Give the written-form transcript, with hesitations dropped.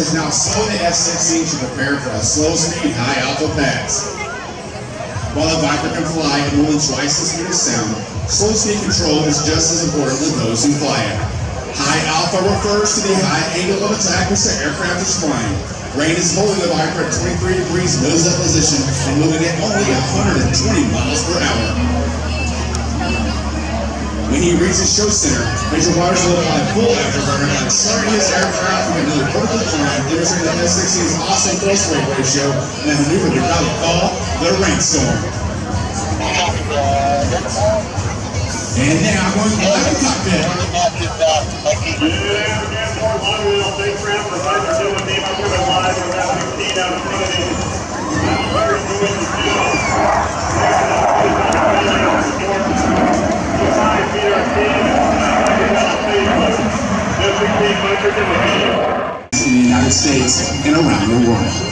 is now slowing the F-16 to prepare for a slow-speed, high-alpha pass. While a Viper can fly at more than twice the speed of sound, slow-speed control is just as important to those who fly it. High alpha refers to the high angle of attack which the aircraft is flying. Rain is holding the Viper at 23 degrees nose-up position and moving at only 120 miles per hour. When he reaches show center, Major Waters will apply full afterburner and accelerate his aircraft from another vertical climb, demonstrating the F-16's awesome thrust-weight ratio and a maneuver we probably call the rainstorm. And now I'm going to the cockpit. Thanks for the Viper doing the moving live with F-16 out in front of you. Very good to do. In the United States and around the world.